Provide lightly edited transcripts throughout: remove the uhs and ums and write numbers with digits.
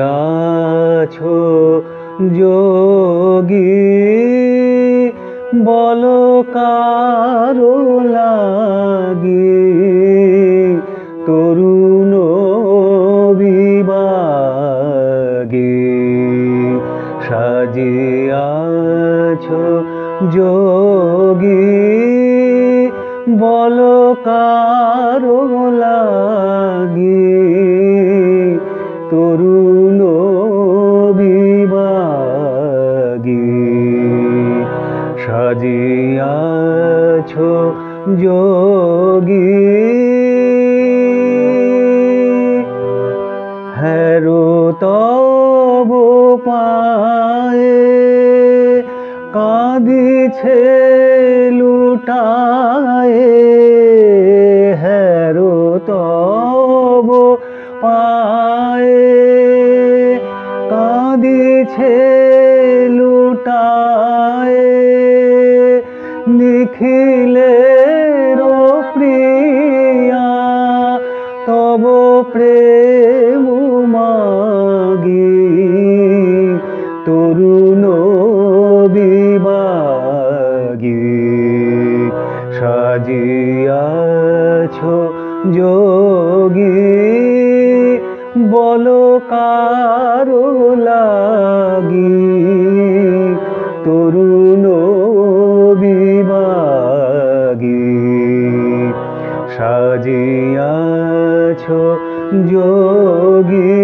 সাজিয়াছো যোগী বলো কারো লাগি তরুণ বিভাগে সাজিয়াছো যোগী বলো কারো লাগি তরুণ বিভাগী সাজিয়াছো যোগী হেরো তব পায়ে কাঁদিছে লুটায়ে হেরো তব পায়ে কাঁদিছে লুটায়ে নিখিলের প্রিয়া তব প্রেম মাগি তরুণ বিভাগী সাজিয়াছো যোগী বলো কারো লাগি তরুণ বিভাগী সাজিয়াছো যোগী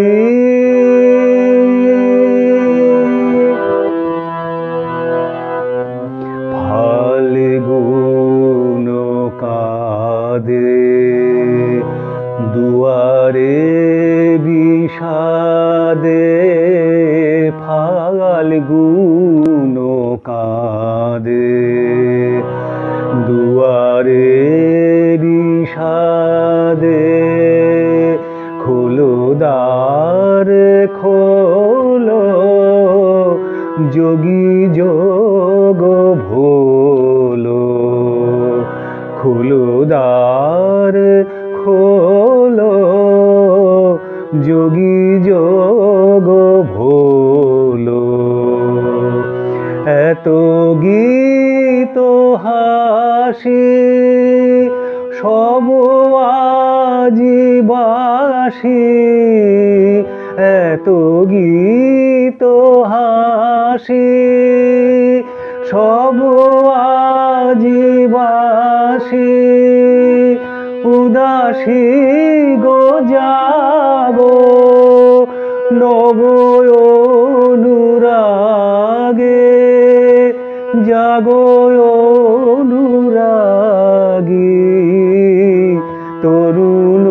ফাল্গুন কাঁদে দুয়ারে বিষাদে ফাল্গুন কাঁদে দুয়ারে বিষাদে খোলো দ্বার খোলো যোগী যোগ ভোলো খোলো দ্বার খোলো যোগী যোগ ভোলো এত গীত হাসি সব আজিবাসি এত গীত হাসি সব আজিবাসি উদাসী গো জাগো নব অনুরাগে জাগো অনুরাগী তরুণ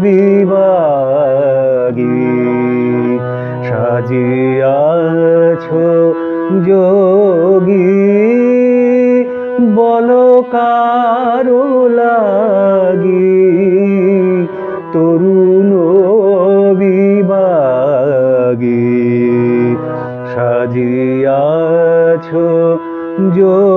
বিভাগী সাজিয়াছো যোগী বলো কারো লাগি তরুণ বিভাগী সাজিয়াছো যোগী।